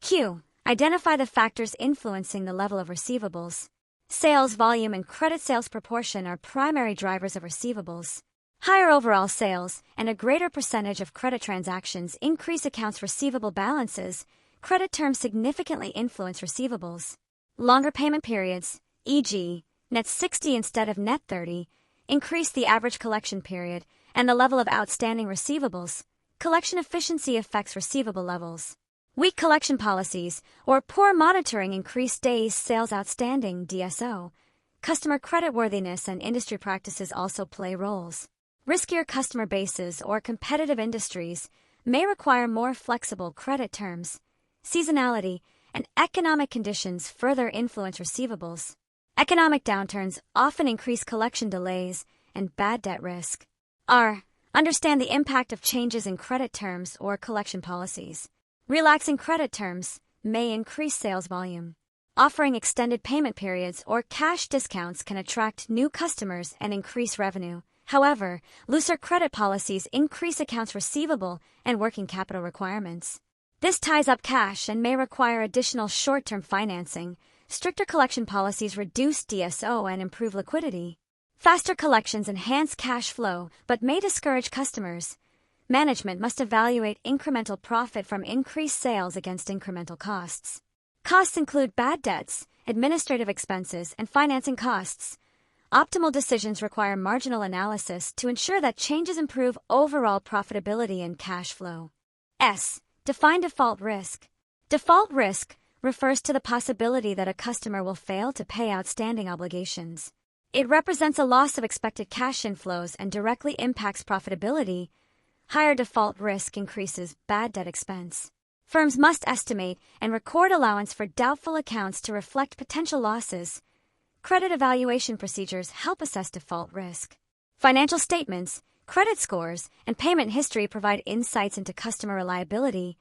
Q. Identify the factors influencing the level of receivables. Sales volume and credit sales proportion are primary drivers of receivables. Higher overall sales and a greater percentage of credit transactions increase accounts receivable balances. Credit terms significantly influence receivables. Longer payment periods, e.g., net 60 instead of net 30, increase the average collection period and the level of outstanding receivables. Collection efficiency affects receivable levels. Weak collection policies or poor monitoring increase days sales outstanding (DSO). Customer creditworthiness and industry practices also play roles. Riskier customer bases or competitive industries may require more flexible credit terms. Seasonality and economic conditions further influence receivables. Economic downturns often increase collection delays and bad debt risk. R. Understand the impact of changes in credit terms or collection policies. Relaxing credit terms may increase sales volume. Offering extended payment periods or cash discounts can attract new customers and increase revenue. However, looser credit policies increase accounts receivable and working capital requirements. This ties up cash and may require additional short-term financing. Stricter collection policies reduce DSO and improve liquidity. Faster collections enhance cash flow but may discourage customers. Management must evaluate incremental profit from increased sales against incremental costs. Costs include bad debts, administrative expenses, and financing costs. Optimal decisions require marginal analysis to ensure that changes improve overall profitability and cash flow. S. Define default risk. Default risk refers to the possibility that a customer will fail to pay outstanding obligations. It represents a loss of expected cash inflows and directly impacts profitability. Higher default risk increases bad debt expense. Firms must estimate and record allowance for doubtful accounts to reflect potential losses. Credit evaluation procedures help assess default risk. Financial statements, credit scores, and payment history provide insights into customer reliability.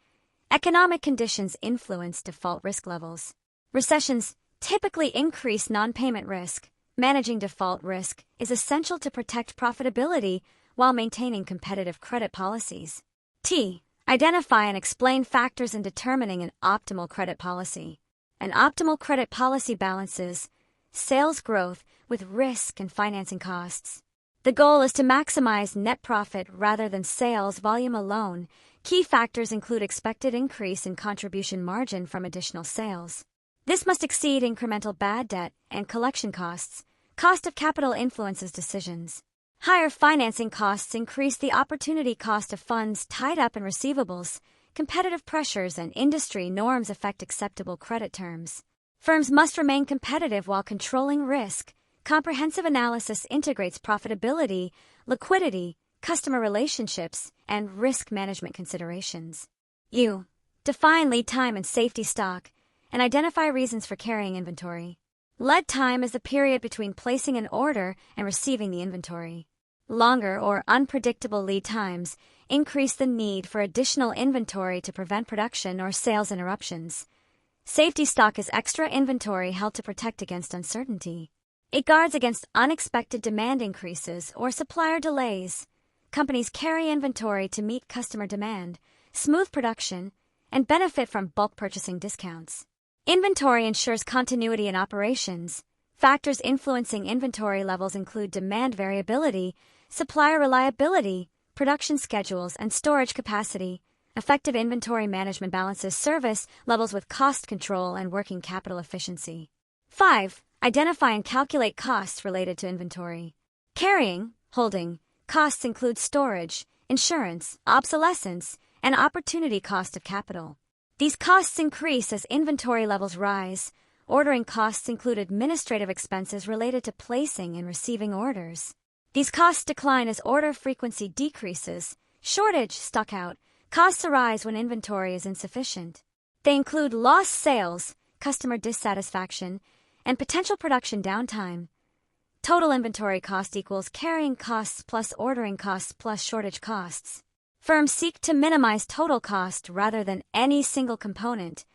Economic conditions influence default risk levels. Recessions typically increase non-payment risk. Managing default risk is essential to protect profitability while maintaining competitive credit policies. T. Identify and explain factors in determining an optimal credit policy. An optimal credit policy balances sales growth with risk and financing costs. The goal is to maximize net profit rather than sales volume alone. Key factors include expected increase in contribution margin from additional sales. This must exceed incremental bad debt and collection costs. Cost of capital influences decisions. Higher financing costs increase the opportunity cost of funds tied up in receivables. Competitive pressures and industry norms affect acceptable credit terms. Firms must remain competitive while controlling risk. Comprehensive analysis integrates profitability, liquidity, customer relationships, and risk management considerations. U. Define lead time and safety stock, and identify reasons for carrying inventory. Lead time is the period between placing an order and receiving the inventory. Longer or unpredictable lead times increase the need for additional inventory to prevent production or sales interruptions. Safety stock is extra inventory held to protect against uncertainty. It guards against unexpected demand increases or supplier delays. Companies carry inventory to meet customer demand, smooth production, and benefit from bulk purchasing discounts. Inventory ensures continuity in operations. Factors influencing inventory levels include demand variability, supplier reliability, production schedules, and storage capacity. Effective inventory management balances service levels with cost control and working capital efficiency. 5. Identify and calculate costs related to inventory. Carrying, holding, costs include storage, insurance, obsolescence, and opportunity cost of capital. These costs increase as inventory levels rise. Ordering costs include administrative expenses related to placing and receiving orders. These costs decline as order frequency decreases. Shortage, stockout, costs arise when inventory is insufficient. They include lost sales, customer dissatisfaction, and potential production downtime. Total inventory cost equals carrying costs plus ordering costs plus shortage costs. Firms seek to minimize total cost rather than any single component.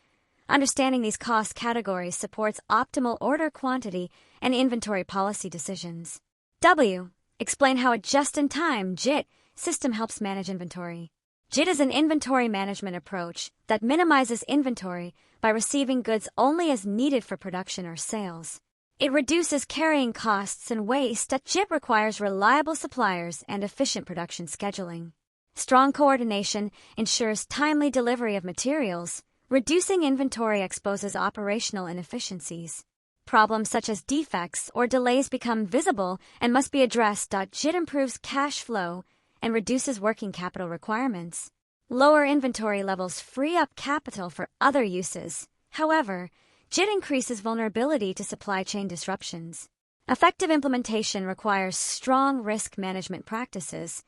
Understanding these cost categories supports optimal order quantity and inventory policy decisions. W. Explain how a just-in-time (JIT) system helps manage inventory. JIT is an inventory management approach that minimizes inventory by receiving goods only as needed for production or sales. It reduces carrying costs and waste. JIT requires reliable suppliers and efficient production scheduling. Strong coordination ensures timely delivery of materials. Reducing inventory exposes operational inefficiencies. Problems such as defects or delays become visible and must be addressed. JIT improves cash flow and reduces working capital requirements. Lower inventory levels free up capital for other uses. However, JIT increases vulnerability to supply chain disruptions. Effective implementation requires strong risk management practices,